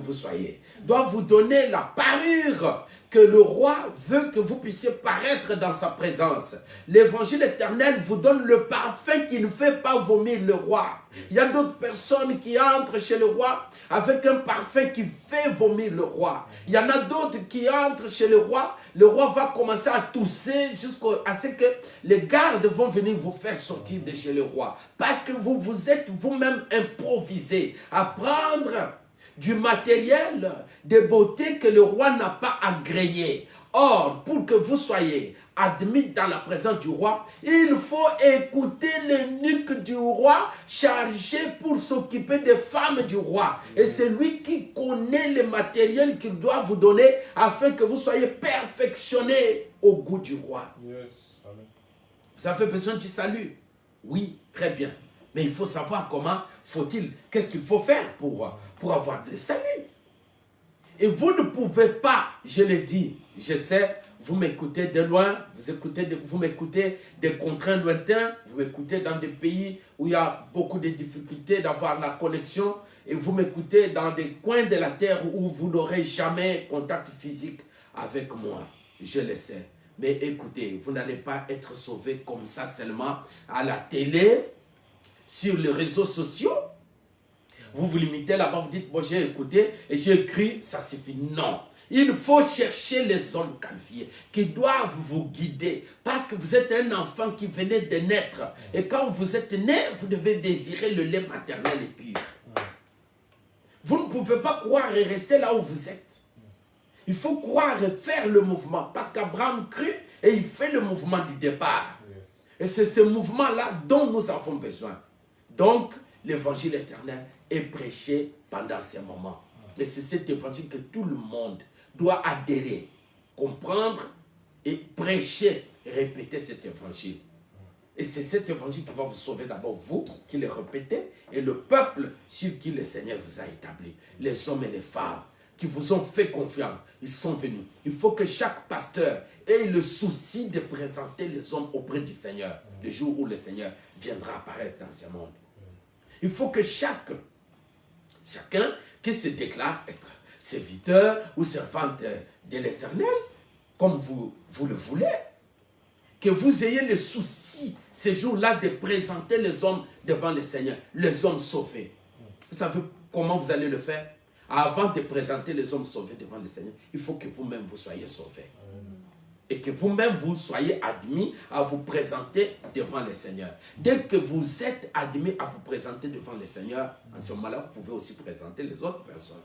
vous soyez, doit vous donner la parure que le roi veut que vous puissiez paraître dans sa présence. L'évangile éternel vous donne le parfum qui ne fait pas vomir le roi. Il y a d'autres personnes qui entrent chez le roi avec un parfum qui fait vomir le roi. Il y en a d'autres qui entrent chez le roi va commencer à tousser jusqu'à ce que les gardes vont venir vous faire sortir de chez le roi. Parce que vous vous êtes vous-même improvisé à prendre du matériel de beauté que le roi n'a pas agréé. Or, pour que vous soyez admis dans la présence du roi, il faut écouter l'eunuque du roi chargé pour s'occuper des femmes du roi. Et c'est lui qui connaît le matériel qu'il doit vous donner afin que vous soyez perfectionnés au goût du roi. Yes. Amen. Vous avez besoin du salut? Oui, très bien. Mais il faut savoir qu'est-ce qu'il faut faire pour avoir le salut. Et vous ne pouvez pas, je l'ai dit, je sais, vous m'écoutez de loin, vous m'écoutez des contraintes lointains, vous m'écoutez dans des pays où il y a beaucoup de difficultés d'avoir la connexion, et vous m'écoutez dans des coins de la terre où vous n'aurez jamais contact physique avec moi. Je le sais. Mais écoutez, vous n'allez pas être sauvé comme ça seulement à la télé, sur les réseaux sociaux. Vous vous limitez là-bas, vous dites, bon, j'ai écouté et j'ai écrit, ça suffit. Non. Il faut chercher les hommes qualifiés qui doivent vous guider parce que vous êtes un enfant qui venait de naître. Et quand vous êtes né, vous devez désirer le lait maternel et pur. Vous ne pouvez pas croire et rester là où vous êtes. Il faut croire et faire le mouvement parce qu'Abraham crut et il fait le mouvement du départ. Et c'est ce mouvement-là dont nous avons besoin. Donc, l'évangile éternel est prêché pendant ces moments. Et c'est cet évangile que tout le monde doit adhérer, comprendre et prêcher, répéter cet évangile. Et c'est cet évangile qui va vous sauver d'abord, vous qui le répétez, et le peuple sur qui le Seigneur vous a établi. Les hommes et les femmes qui vous ont fait confiance, ils sont venus. Il faut que chaque pasteur ait le souci de présenter les hommes auprès du Seigneur, le jour où le Seigneur viendra apparaître dans ce monde. Il faut que chacun qui se déclare être serviteur ou servante de l'Éternel, comme vous le voulez, que vous ayez le souci ces jours-là de présenter les hommes devant le Seigneur, les hommes sauvés. Vous savez comment vous allez le faire? Avant de présenter les hommes sauvés devant le Seigneur, il faut que vous-même vous soyez sauvés. Et que vous-même vous soyez admis à vous présenter devant le Seigneur. Dès que vous êtes admis à vous présenter devant le Seigneur, en ce moment-là, vous pouvez aussi présenter les autres personnes.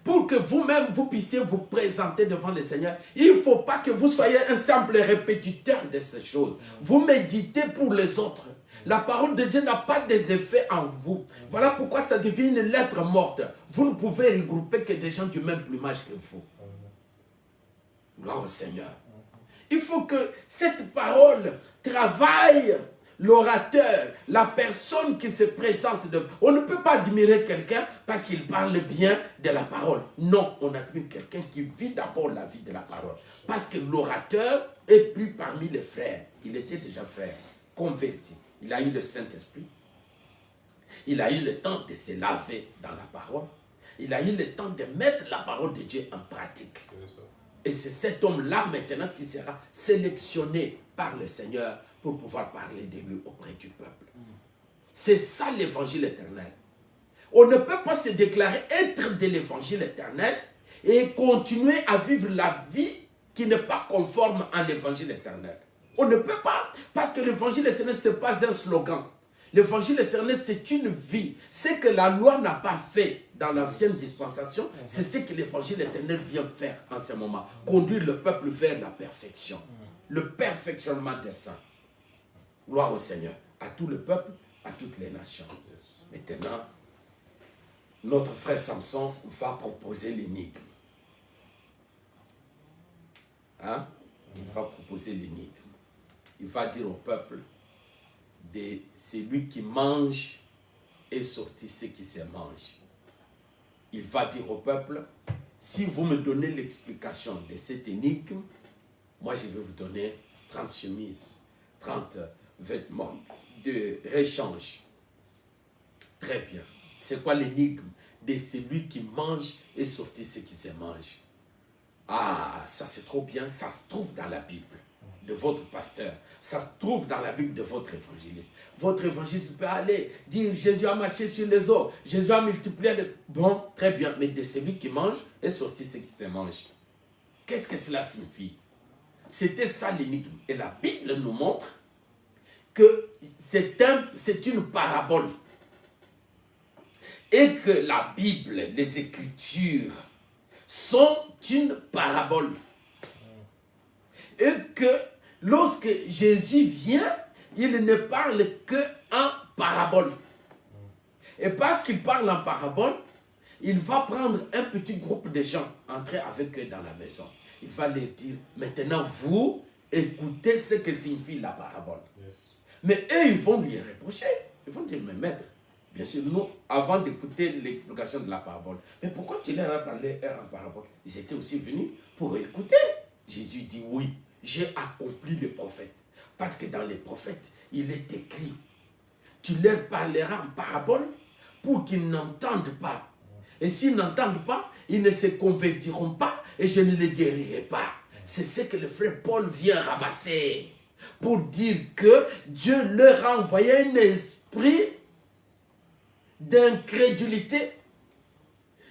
Pour que vous-même vous puissiez vous présenter devant le Seigneur, il ne faut pas que vous soyez un simple répétiteur de ces choses. Vous méditez pour les autres. La parole de Dieu n'a pas des effets en vous. Voilà pourquoi ça devient une lettre morte. Vous ne pouvez regrouper que des gens du même plumage que vous. Gloire au Seigneur. Il faut que cette parole travaille l'orateur, la personne qui se présente. On ne peut pas admirer quelqu'un parce qu'il parle bien de la parole. Non, on admire quelqu'un qui vit d'abord la vie de la parole. Parce que l'orateur est plus parmi les frères. Il était déjà frère, converti. Il a eu le Saint-Esprit. Il a eu le temps de se laver dans la parole. Il a eu le temps de mettre la parole de Dieu en pratique. Et c'est cet homme-là maintenant qui sera sélectionné par le Seigneur pour pouvoir parler de lui auprès du peuple. C'est ça l'évangile éternel. On ne peut pas se déclarer être de l'évangile éternel et continuer à vivre la vie qui n'est pas conforme à l'évangile éternel. On ne peut pas, parce que l'évangile éternel, ce n'est pas un slogan. L'évangile éternel, c'est une vie. Ce que la loi n'a pas fait dans l'ancienne dispensation, c'est ce que l'évangile éternel vient faire en ce moment. Conduire le peuple vers la perfection. Le perfectionnement des saints. Gloire au Seigneur. À tout le peuple, à toutes les nations. Maintenant, notre frère Samson va proposer l'énigme. Hein? Il va proposer l'énigme. Il va dire au peuple, de celui qui mange est sorti ce qui se mange. Il va dire au peuple, si vous me donnez l'explication de cette énigme, moi je vais vous donner 30 chemises, 30 vêtements de réchange. Très bien. C'est quoi l'énigme de celui qui mange est sorti ce qui se mange. Ah, ça c'est trop bien, ça se trouve dans la Bible de votre pasteur, ça se trouve dans la Bible de votre évangéliste. Votre évangéliste peut aller dire Jésus a marché sur les eaux, Jésus a multiplié les... Bon, très bien, mais de celui qui mange est sorti ce qui se mange. Qu'est-ce que cela signifie? C'était ça l'énigme. Et la Bible nous montre que c'est une parabole. Et que la Bible, les Écritures, sont une parabole. Et que lorsque Jésus vient, il ne parle qu'en parabole. Et parce qu'il parle en parabole, il va prendre un petit groupe de gens, entrer avec eux dans la maison. Il va leur dire, maintenant vous, écoutez ce que signifie la parabole. Yes. Mais eux, ils vont lui reprocher. Ils vont dire, mais maître, bien sûr, nous, avant d'écouter l'explication de la parabole, mais pourquoi tu leur as parlé en parabole? Ils étaient aussi venus pour écouter. Jésus dit, oui, j'ai accompli les prophètes. Parce que dans les prophètes, il est écrit, tu leur parleras en parabole pour qu'ils n'entendent pas. Et s'ils n'entendent pas, ils ne se convertiront pas et je ne les guérirai pas. C'est ce que le frère Paul vient ramasser pour dire que Dieu leur a envoyé un esprit d'incrédulité.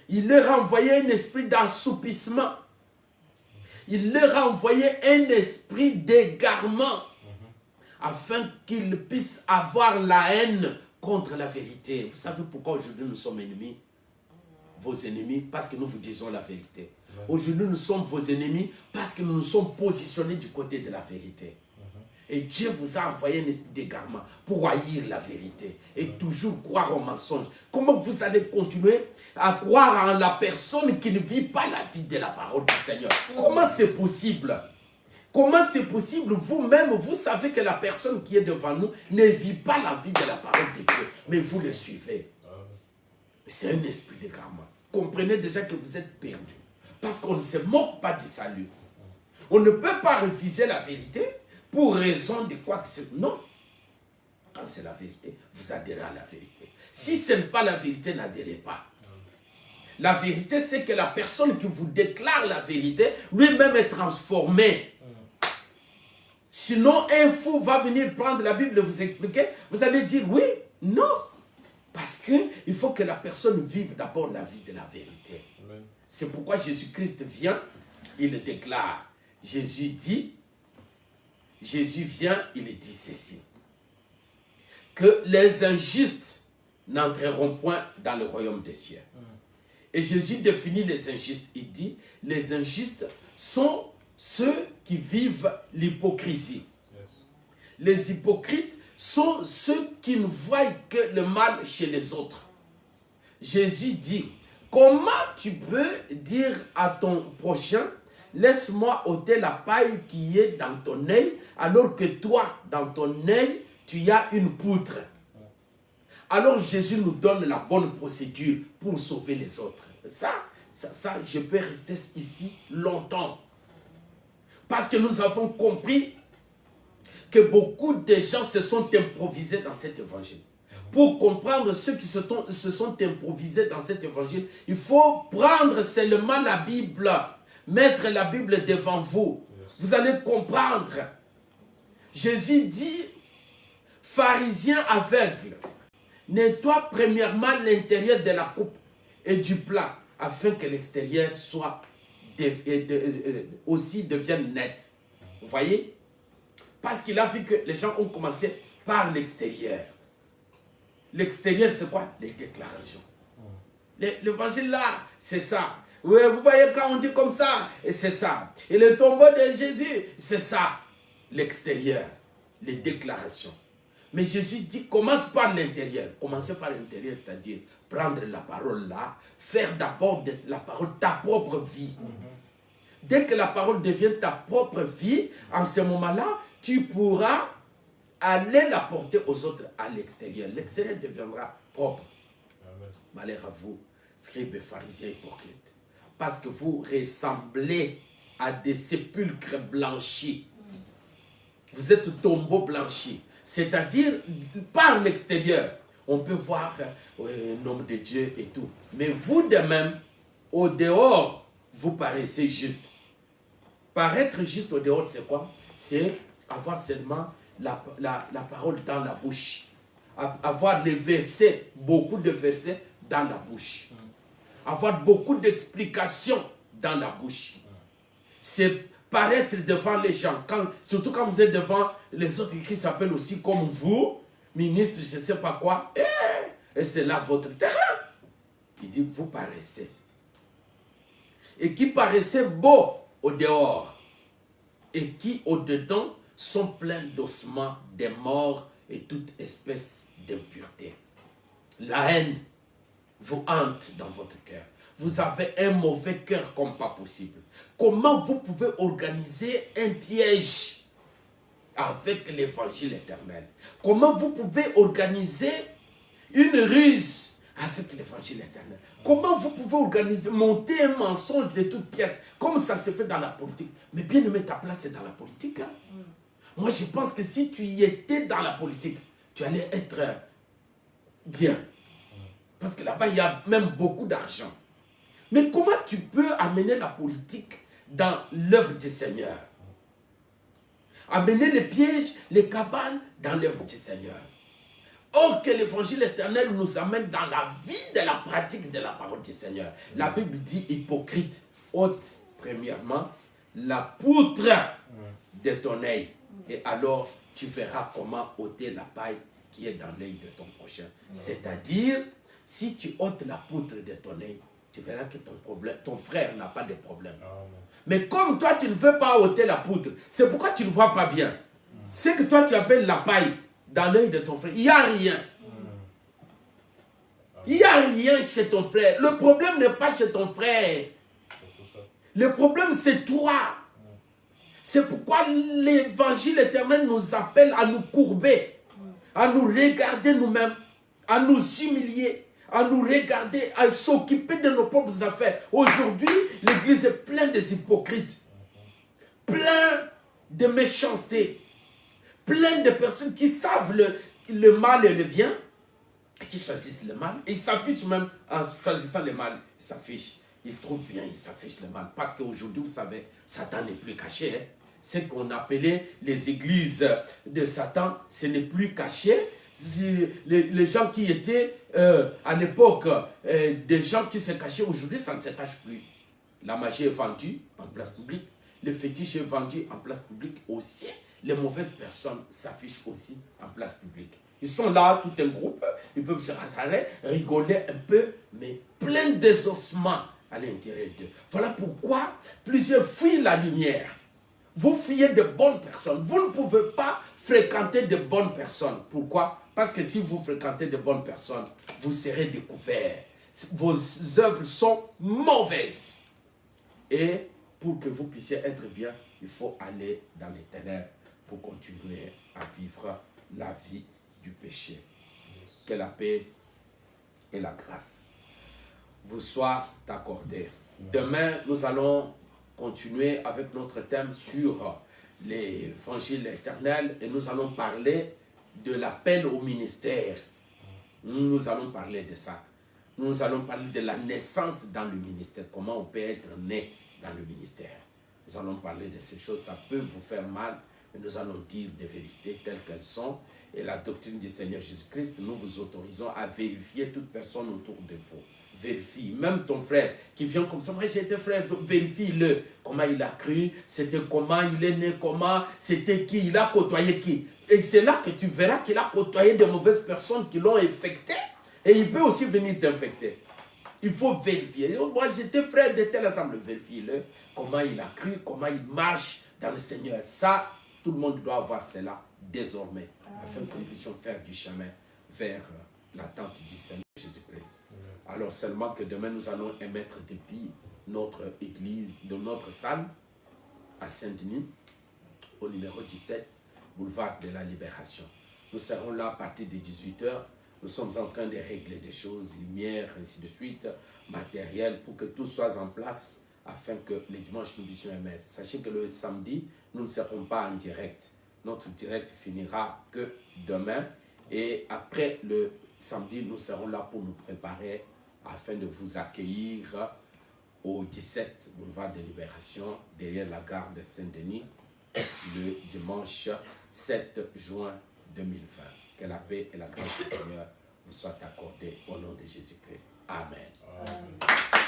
Il leur a envoyé un esprit d'assoupissement. Il leur a envoyé un esprit d'égarement afin qu'ils puissent avoir la haine contre la vérité. Vous savez pourquoi aujourd'hui nous sommes ennemis? Vos ennemis, parce que nous vous disons la vérité. Aujourd'hui, nous sommes vos ennemis parce que nous nous sommes positionnés du côté de la vérité. Et Dieu vous a envoyé un esprit d'égarement pour haïr la vérité et toujours croire au mensonge. Comment vous allez continuer à croire en la personne qui ne vit pas la vie de la parole du Seigneur? Comment c'est possible? Comment c'est possible? Vous-même, vous savez que la personne qui est devant nous ne vit pas la vie de la parole de Dieu, mais vous le suivez. C'est un esprit d'égarement. Comprenez déjà que vous êtes perdu. Parce qu'on ne se moque pas du salut. On ne peut pas refuser la vérité pour raison de quoi que c'est. Non. Quand c'est la vérité, vous adhérez à la vérité. Si ce n'est pas la vérité, n'adhérez pas. La vérité, c'est que la personne qui vous déclare la vérité, lui-même est transformé. Sinon, un fou va venir prendre la Bible et vous expliquer. Vous allez dire oui, non. Parce qu'il faut que la personne vive d'abord la vie de la vérité. C'est pourquoi Jésus-Christ vient, il le déclare. Jésus vient, il dit ceci. Que les injustes n'entreront point dans le royaume des cieux. Et Jésus définit les injustes. Il dit, les injustes sont ceux qui vivent l'hypocrisie. Les hypocrites sont ceux qui ne voient que le mal chez les autres. Jésus dit, comment tu peux dire à ton prochain, laisse-moi ôter la paille qui est dans ton œil, alors que toi, dans ton œil, tu as une poutre. Alors Jésus nous donne la bonne procédure pour sauver les autres. Ça, je peux rester ici longtemps. Parce que nous avons compris que beaucoup de gens se sont improvisés dans cet évangile. Pour comprendre ceux qui se sont improvisés dans cet évangile, il faut prendre seulement la Bible, mettre la Bible devant vous. Vous allez comprendre. Jésus dit, pharisien aveugle, nettoie premièrement l'intérieur de la coupe et du plat, afin que l'extérieur soit aussi devienne net. Vous voyez? Parce qu'il a vu que les gens ont commencé par l'extérieur. L'extérieur, c'est quoi? Les déclarations. L'évangile là, c'est ça. Oui, vous voyez quand on dit comme ça, c'est ça. Et le tombeau de Jésus, c'est ça. L'extérieur, les déclarations. Mais Jésus dit, commence par l'intérieur. Commencez par l'intérieur, c'est-à-dire prendre la parole là, faire d'abord de la parole ta propre vie. Dès que la parole devient ta propre vie, en ce moment-là, tu pourras aller la porter aux autres à l'extérieur. L'extérieur deviendra propre. Amen. Malheur à vous, scribes et pharisiens hypocrites. Parce que vous ressemblez à des sépulcres blanchis. Vous êtes tombeaux blanchis. C'est-à-dire, par l'extérieur, On peut voir un homme de Dieu et tout. Mais vous de même, au dehors, vous paraissez juste. Paraître juste au dehors, c'est quoi? C'est avoir seulement la parole dans la bouche. Avoir les versets, beaucoup de versets dans la bouche. Avoir beaucoup d'explications dans la bouche. C'est paraître devant les gens, surtout quand vous êtes devant les autres qui s'appellent aussi comme vous, ministre, je ne sais pas quoi, et c'est là votre terrain. Il dit, vous paraissez. Et qui paraissaient beaux au dehors, et qui au-dedans sont pleins d'ossements, des morts et toute espèce d'impureté. La haine vous hante dans votre cœur. Vous avez un mauvais cœur comme pas possible. Comment vous pouvez organiser un piège avec l'évangile éternel? Comment vous pouvez organiser une ruse avec l'évangile éternel? Comment vous pouvez organiser, monter un mensonge de toutes pièces, comme ça se fait dans la politique? Mais bien aimé, ta place c'est dans la politique. Hein? Moi je pense que si tu y étais dans la politique, tu allais être bien. Parce que là-bas, il y a même beaucoup d'argent. Mais comment tu peux amener la politique dans l'œuvre du Seigneur? Amener les pièges, les cabanes dans l'œuvre du Seigneur. Or que l'évangile éternel nous amène dans la vie de la pratique de la parole du Seigneur. La Bible dit, hypocrite, ôte premièrement la poutre de ton œil. Et alors, tu verras comment ôter la paille qui est dans l'œil de ton prochain. C'est-à-dire, si tu ôtes la poutre de ton œil, tu verras que ton frère n'a pas de problème. Mais comme toi, tu ne veux pas ôter la poutre, c'est pourquoi tu ne vois pas bien. C'est que toi, tu appelles la paille dans l'œil de ton frère. Il n'y a rien. Il n'y a rien chez ton frère. Le problème n'est pas chez ton frère. Le problème, c'est toi. C'est pourquoi l'évangile éternel nous appelle à nous courber, à nous regarder nous-mêmes, à nous humilier, à nous regarder, à s'occuper de nos propres affaires. Aujourd'hui, l'église est pleine des hypocrites, plein de méchanceté, plein de personnes qui savent le mal et le bien, et qui choisissent le mal. Ils s'affichent même en choisissant le mal. Ils s'affichent. Ils trouvent bien, ils s'affichent le mal. Parce qu'aujourd'hui, vous savez, Satan n'est plus caché. Hein. Ce qu'on appelait les églises de Satan, ce n'est plus caché. Les gens qui étaient à l'époque, des gens qui se cachaient, aujourd'hui, ça ne se cache plus. La magie est vendue en place publique. Le fétiche est vendu en place publique aussi. Les mauvaises personnes s'affichent aussi en place publique. Ils sont là, tout un groupe, ils peuvent se rassembler, rigoler un peu, mais plein d'exaucement à l'intérieur d'eux. Voilà pourquoi plusieurs fuient la lumière. Vous fuyez de bonnes personnes. Vous ne pouvez pas fréquenter de bonnes personnes. Pourquoi? Parce que si vous fréquentez de bonnes personnes, vous serez découverts. Vos œuvres sont mauvaises. Et pour que vous puissiez être bien, il faut aller dans les ténèbres pour continuer à vivre la vie du péché. Que la paix et la grâce vous soient accordées. Demain, nous allons continuer avec notre thème sur l'évangile éternel et nous allons parler de l'appel au ministère. Nous allons parler de ça. Nous allons parler de la naissance dans le ministère. Comment on peut être né dans le ministère. Nous allons parler de ces choses. Ça peut vous faire mal, mais nous allons dire des vérités telles qu'elles sont. Et la doctrine du Seigneur Jésus-Christ, nous vous autorisons à vérifier toute personne autour de vous. Vérifie. Même ton frère qui vient comme ça, moi j'ai été frère, vérifie-le. Comment il a cru, c'était comment, il est né comment, c'était qui, il a côtoyé qui. Et c'est là que tu verras qu'il a côtoyé de mauvaises personnes qui l'ont infecté. Et il peut aussi venir t'infecter. Il faut vérifier. Moi j'étais frère de tel ensemble, vérifie-le. Comment il a cru, comment il marche dans le Seigneur. Ça, tout le monde doit avoir cela désormais. Afin que nous puissions faire du chemin vers l'attente du Seigneur Jésus-Christ. Alors seulement que demain nous allons émettre depuis notre église, de notre salle à Saint-Denis, au numéro 17, boulevard de la Libération. Nous serons là à partir de 18h. Nous sommes en train de régler des choses, lumière, ainsi de suite, matériel, pour que tout soit en place, afin que les dimanches nous puissions émettre. Sachez que le samedi, nous ne serons pas en direct. Notre direct finira que demain. Et après le samedi, nous serons là pour nous préparer afin de vous accueillir au 17 boulevard de Libération, derrière la gare de Saint-Denis, le dimanche 7 juin 2020. Que la paix et la grâce du Seigneur vous soient accordées au nom de Jésus-Christ. Amen. Amen.